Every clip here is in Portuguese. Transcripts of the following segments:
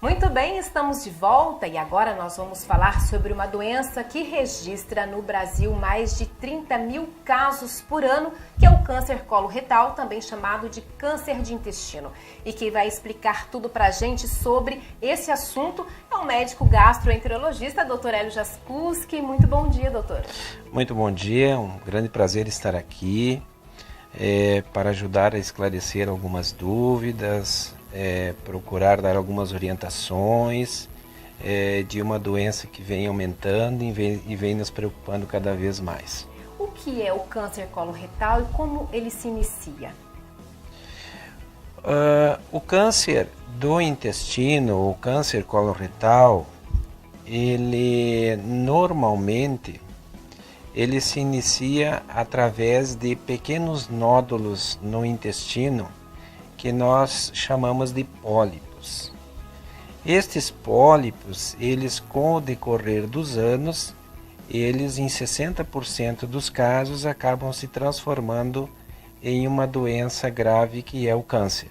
Muito bem, estamos de volta e agora nós vamos falar sobre uma doença que registra no Brasil mais de 30 mil casos por ano, que é o câncer coloretal, também chamado de câncer de intestino. E quem vai explicar tudo pra gente sobre esse assunto é o médico gastroenterologista, Dr. Hélio Jaskuski. Muito bom dia, doutor. Muito bom dia, é um grande prazer estar aqui para ajudar a esclarecer algumas dúvidas, procurar dar algumas orientações de uma doença que vem aumentando e vem nos preocupando cada vez mais. O que é o câncer coloretal e como ele se inicia? O câncer do intestino, o câncer coloretal, ele normalmente se inicia através de pequenos nódulos no intestino que nós chamamos de pólipos. Estes pólipos, eles com o decorrer dos anos, eles em 60% dos casos acabam se transformando em uma doença grave que é o câncer.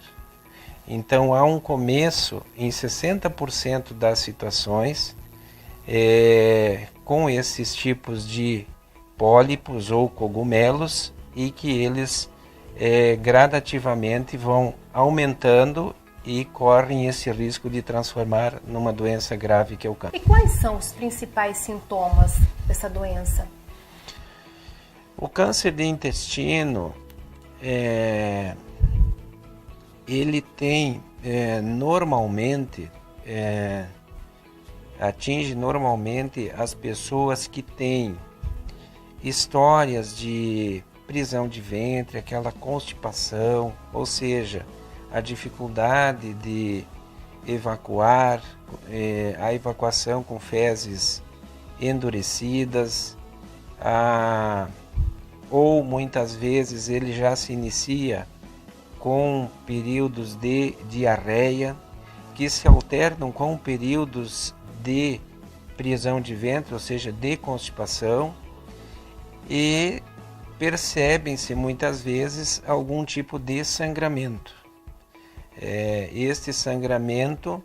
Então há um começo em 60% das situações com esses tipos de pólipos ou cogumelos e que eles gradativamente vão aumentando e correm esse risco de transformar numa doença grave que é o câncer. E quais são os principais sintomas dessa doença? O câncer de intestino, ele tem normalmente, atinge normalmente as pessoas que têm histórias de prisão de ventre, aquela constipação, ou seja, a dificuldade de evacuar, a evacuação com fezes endurecidas, ou muitas vezes ele já se inicia com períodos de diarreia, que se alternam com períodos de prisão de ventre, ou seja, de constipação, e percebem-se muitas vezes algum tipo de sangramento. Este sangramento,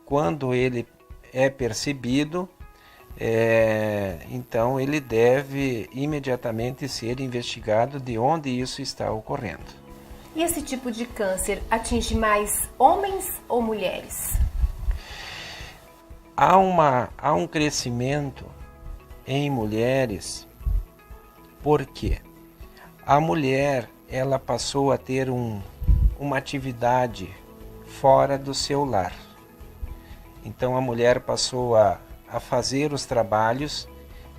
quando ele é percebido, então ele deve imediatamente ser investigado de onde isso está ocorrendo. E esse tipo de câncer atinge mais homens ou mulheres? Há um crescimento em mulheres. Por quê? A mulher, ela passou a ter uma atividade fora do seu lar. Então a mulher passou a fazer os trabalhos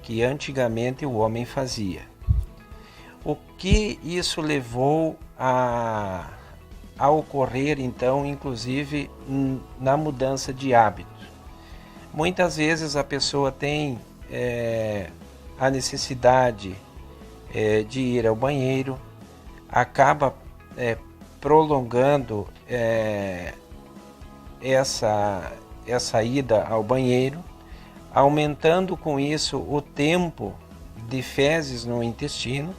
que antigamente o homem fazia. O que isso levou a ocorrer, então, inclusive na mudança de hábito? Muitas vezes a pessoa tem a necessidade de ir ao banheiro, acaba prolongando essa ida ao banheiro, aumentando com isso o tempo de fezes no intestino,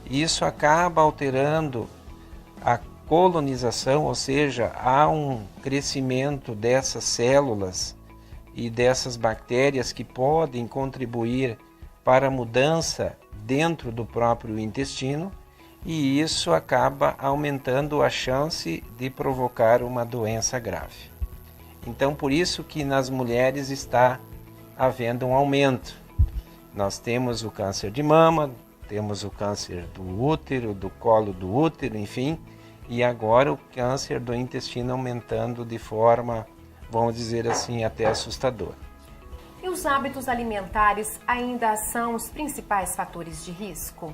e isso acaba alterando a colonização, ou seja, há um crescimento dessas células e dessas bactérias que podem contribuir para a mudança dentro do próprio intestino, e isso acaba aumentando a chance de provocar uma doença grave. Então, por isso que nas mulheres está havendo um aumento. Nós temos o câncer de mama, temos o câncer do útero, do colo do útero, enfim, e agora o câncer do intestino aumentando de forma, vamos dizer assim, até assustadora. E os hábitos alimentares ainda são os principais fatores de risco?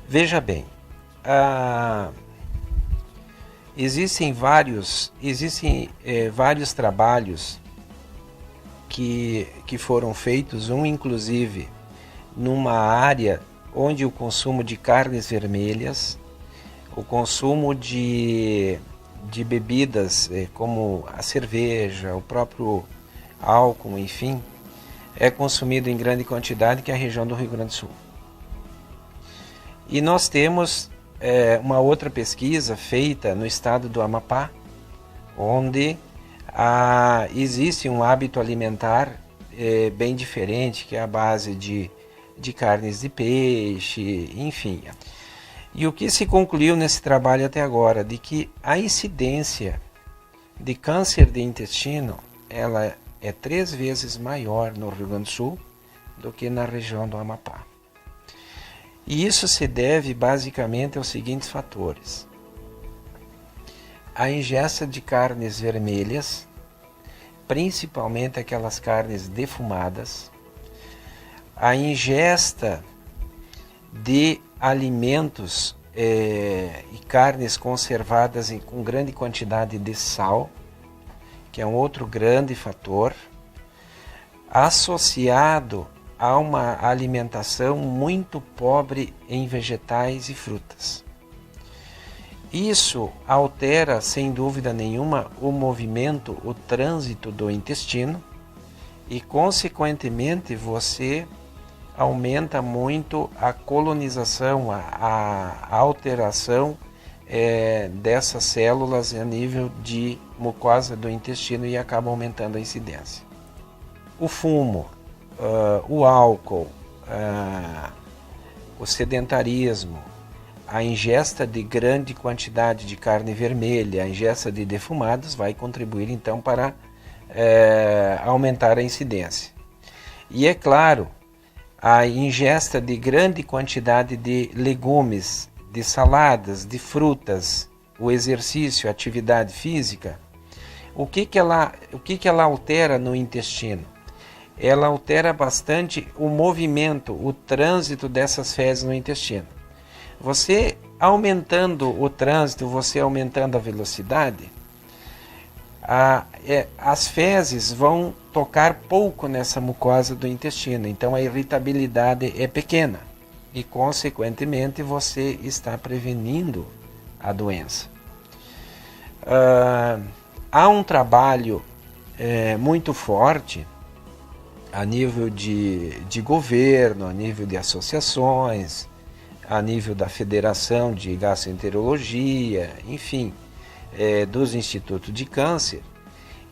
Veja bem, existem vários trabalhos que foram feitos, inclusive numa área onde o consumo de carnes vermelhas, o consumo de bebidas como a cerveja, o próprio álcool, enfim, é consumido em grande quantidade, que é a região do Rio Grande do Sul. E nós temos uma outra pesquisa feita no estado do Amapá, onde existe um hábito alimentar bem diferente, que é a base de carnes de peixe, enfim. E o que se concluiu nesse trabalho até agora? De que a incidência de câncer de intestino ela é 3 vezes maior no Rio Grande do Sul do que na região do Amapá. E isso se deve basicamente aos seguintes fatores: a ingesta de carnes vermelhas, principalmente aquelas carnes defumadas, a ingesta de alimentos e carnes conservadas com grande quantidade de sal, que é um outro grande fator, associado a uma alimentação muito pobre em vegetais e frutas. Isso altera, sem dúvida nenhuma, o movimento, o trânsito do intestino e, consequentemente, você aumenta muito a colonização, a alteração dessas células a nível de mucosa do intestino e acaba aumentando a incidência. O fumo, o álcool, o sedentarismo, a ingesta de grande quantidade de carne vermelha, a ingesta de defumados vai contribuir então para aumentar a incidência. E é claro, a ingesta de grande quantidade de legumes, de saladas, de frutas, o exercício, a atividade física, o que ela altera no intestino? Ela altera bastante o movimento, o trânsito dessas fezes no intestino. Você aumentando o trânsito, você aumentando a velocidade, as fezes vão tocar pouco nessa mucosa do intestino, então a irritabilidade é pequena e, consequentemente, você está prevenindo a doença. Há um trabalho muito forte a nível de governo, a nível de associações, a nível da Federação de Gastroenterologia, enfim, dos institutos de câncer,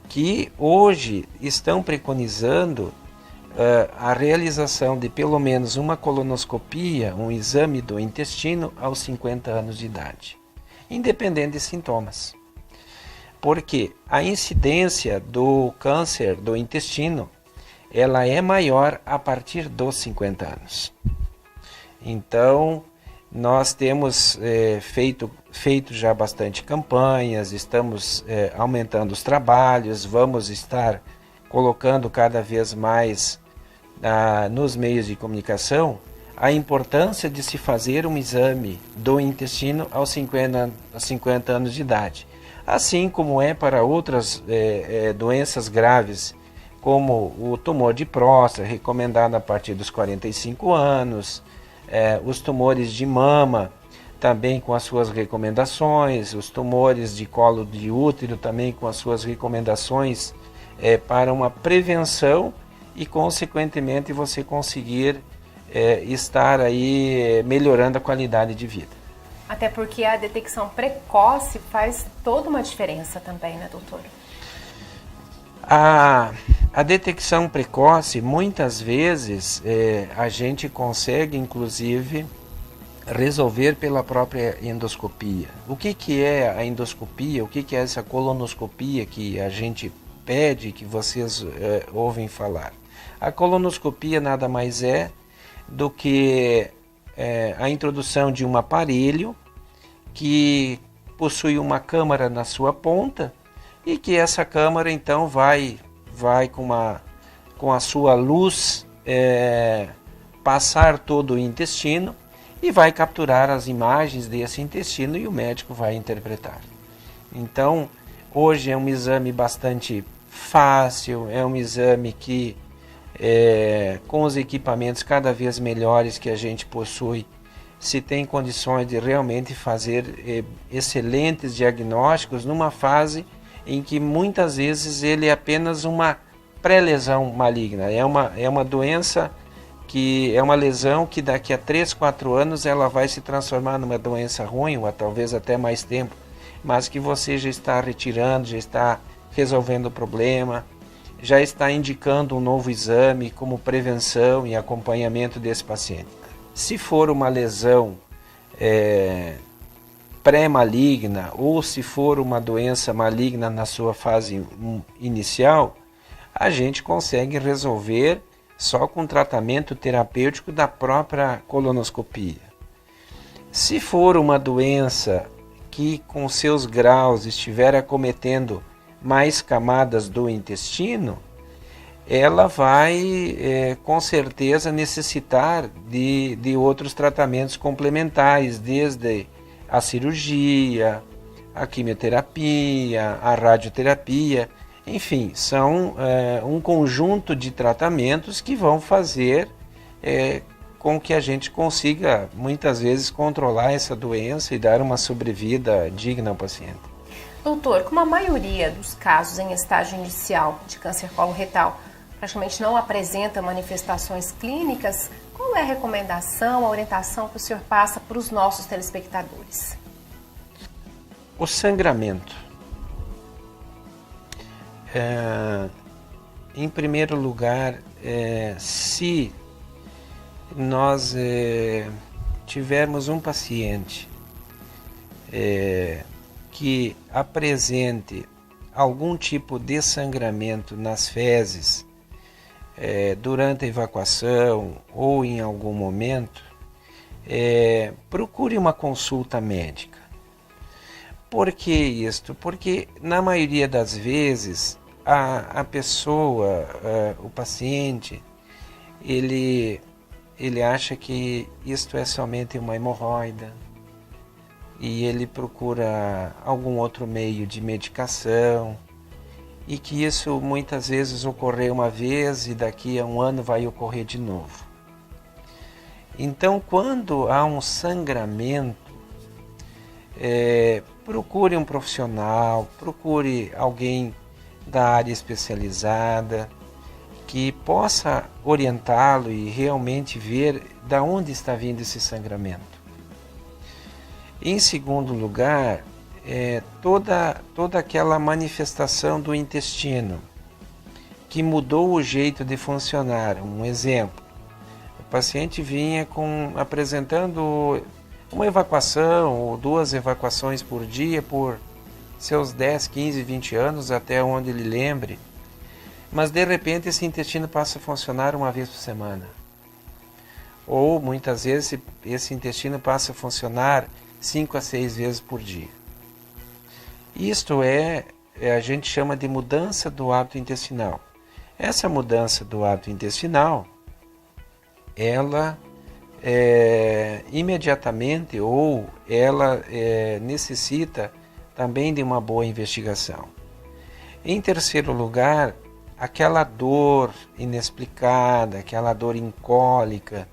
que hoje estão preconizando a realização de pelo menos uma colonoscopia, um exame do intestino aos 50 anos de idade, independente de sintomas. Porque a incidência do câncer do intestino ela é maior a partir dos 50 anos. Então, nós temos feito já bastante campanhas, estamos aumentando os trabalhos, vamos estar colocando cada vez mais nos meios de comunicação a importância de se fazer um exame do intestino aos 50 anos de idade. Assim como é para outras doenças graves, como o tumor de próstata, recomendado a partir dos 45 anos, os tumores de mama, também com as suas recomendações, os tumores de colo de útero, também com as suas recomendações para uma prevenção e, consequentemente, você conseguir estar aí melhorando a qualidade de vida. Até porque a detecção precoce faz toda uma diferença também, né, doutor? A detecção precoce, muitas vezes, a gente consegue, inclusive, resolver pela própria endoscopia. O que é a endoscopia? O que é essa colonoscopia que a gente pede, que vocês ouvem falar? A colonoscopia nada mais é do que a introdução de um aparelho que possui uma câmara na sua ponta e que essa câmara então vai com a sua luz passar todo o intestino e vai capturar as imagens desse intestino e o médico vai interpretar. Então, hoje é um exame bastante fácil, é um exame que, com os equipamentos cada vez melhores que a gente possui, se tem condições de realmente fazer excelentes diagnósticos numa fase em que muitas vezes ele é apenas uma pré-lesão maligna, é uma doença que é uma lesão que daqui a 3, 4 anos ela vai se transformar numa doença ruim, ou talvez até mais tempo. mas que você já está retirando, já está resolvendo o problema, já está indicando um novo exame como prevenção e acompanhamento desse paciente. Se for uma lesão pré-maligna ou se for uma doença maligna na sua fase inicial, a gente consegue resolver só com tratamento terapêutico da própria colonoscopia. Se for uma doença que com seus graus estiver acometendo mais camadas do intestino, ela vai com certeza necessitar de outros tratamentos complementares, desde a cirurgia, a quimioterapia, a radioterapia, enfim, são um conjunto de tratamentos que vão fazer com que a gente consiga muitas vezes controlar essa doença e dar uma sobrevida digna ao paciente. Doutor, como a maioria dos casos em estágio inicial de câncer coloretal praticamente não apresenta manifestações clínicas, qual é a recomendação, a orientação que o senhor passa para os nossos telespectadores? O sangramento. Em primeiro lugar, se nós tivermos um paciente que apresente algum tipo de sangramento nas fezes durante a evacuação ou em algum momento, procure uma consulta médica. Por que isto? Porque na maioria das vezes a pessoa, o paciente, ele acha que isto é somente uma hemorroida e ele procura algum outro meio de medicação e que isso muitas vezes ocorreu uma vez e daqui a um ano vai ocorrer de novo. Então, quando há um sangramento, procure um profissional, procure alguém da área especializada que possa orientá-lo e realmente ver de onde está vindo esse sangramento. Em segundo lugar, toda aquela manifestação do intestino que mudou o jeito de funcionar. Um exemplo, o paciente vinha apresentando uma evacuação ou 2 evacuações por dia por seus 10, 15, 20 anos, até onde ele lembre, mas de repente esse intestino passa a funcionar uma vez por semana. Ou muitas vezes esse intestino passa a funcionar 5 a 6 vezes por dia. Isto a gente chama de mudança do hábito intestinal. Essa mudança do hábito intestinal, ela imediatamente ou ela necessita também de uma boa investigação. Em terceiro lugar, aquela dor inexplicada, aquela dor incólica,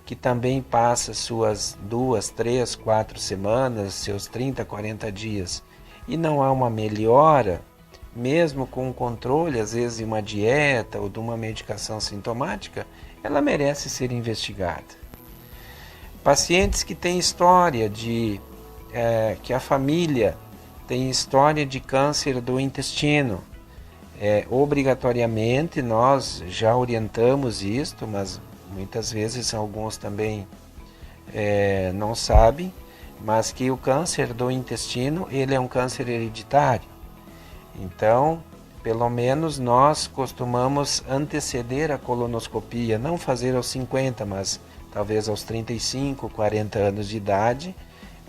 que também passa suas 2, 3, 4 semanas, seus 30, 40 dias, e não há uma melhora, mesmo com controle, às vezes de uma dieta ou de uma medicação sintomática, ela merece ser investigada. Pacientes que têm história que a família tem história de câncer do intestino, obrigatoriamente nós já orientamos isto, mas muitas vezes alguns também não sabem, mas que o câncer do intestino ele é um câncer hereditário. Então, pelo menos nós costumamos anteceder a colonoscopia, não fazer aos 50, mas talvez aos 35, 40 anos de idade,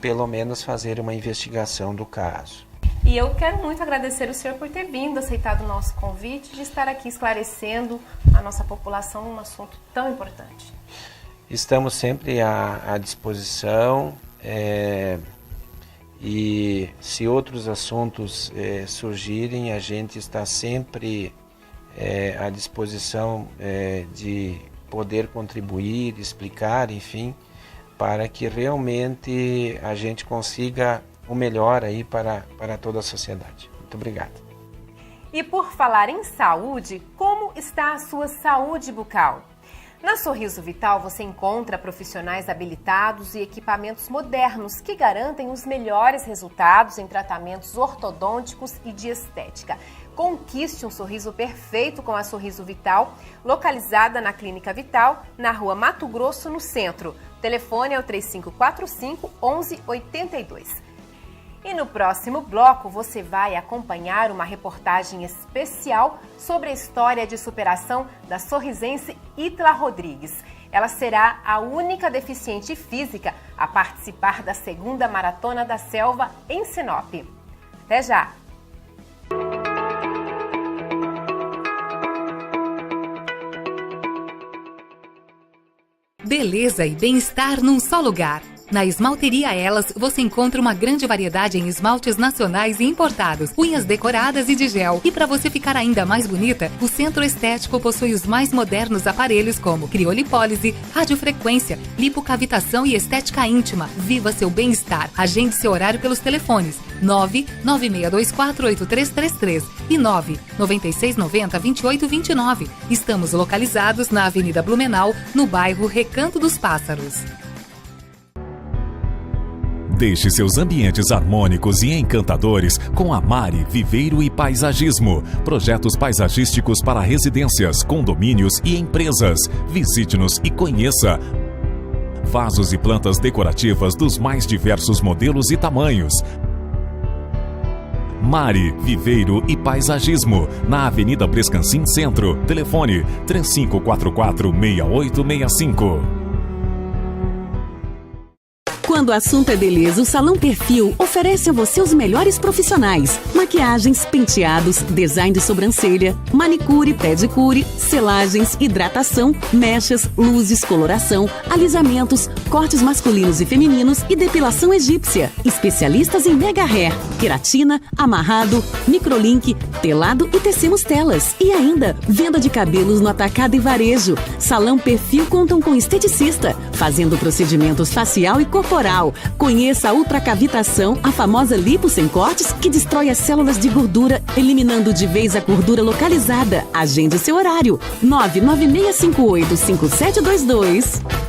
pelo menos fazer uma investigação do caso. E eu quero muito agradecer o senhor por ter vindo, aceitado o nosso convite, de estar aqui esclarecendo a nossa população um assunto tão importante. Estamos sempre à disposição e se outros assuntos surgirem, a gente está sempre à disposição de poder contribuir, explicar, enfim, para que realmente a gente consiga o melhor aí para toda a sociedade. Muito obrigado. E por falar em saúde, como está a sua saúde bucal? Na Sorriso Vital você encontra profissionais habilitados e equipamentos modernos que garantem os melhores resultados em tratamentos ortodônticos e de estética. Conquiste um sorriso perfeito com a Sorriso Vital, localizada na Clínica Vital, na Rua Mato Grosso, no centro. O telefone é o 3545-1182. E no próximo bloco você vai acompanhar uma reportagem especial sobre a história de superação da sorrisense Ítala Rodrigues. Ela será a única deficiente física a participar da 2ª Maratona da Selva em Sinop. Até já! Beleza e bem-estar num só lugar. Na Esmalteria Elas, você encontra uma grande variedade em esmaltes nacionais e importados, unhas decoradas e de gel. E para você ficar ainda mais bonita, o Centro Estético possui os mais modernos aparelhos como criolipólise, radiofrequência, lipocavitação e estética íntima. Viva seu bem-estar. Agende seu horário pelos telefones 996248333 e 99690-2829. Estamos localizados na Avenida Blumenau, no bairro Recanto dos Pássaros. Deixe seus ambientes harmônicos e encantadores com a Mari Viveiro e Paisagismo. Projetos paisagísticos para residências, condomínios e empresas. Visite-nos e conheça. Vasos e plantas decorativas dos mais diversos modelos e tamanhos. Mari Viveiro e Paisagismo, na Avenida Brescancim Centro. Telefone 3544-6865. Quando o assunto é beleza, o Salão Perfil oferece a você os melhores profissionais. Maquiagens, penteados, design de sobrancelha, manicure, pedicure, selagens, hidratação, mechas, luzes, coloração, alisamentos, cortes masculinos e femininos e depilação egípcia. Especialistas em mega hair, queratina, amarrado, microlink, telado e tecemos telas. E ainda, venda de cabelos no atacado e varejo. Salão Perfil contam com esteticista, fazendo procedimentos facial e corporal. Conheça a ultracavitação, a famosa lipo sem cortes, que destrói as células de gordura, eliminando de vez a gordura localizada. Agende seu horário. 99658-5722.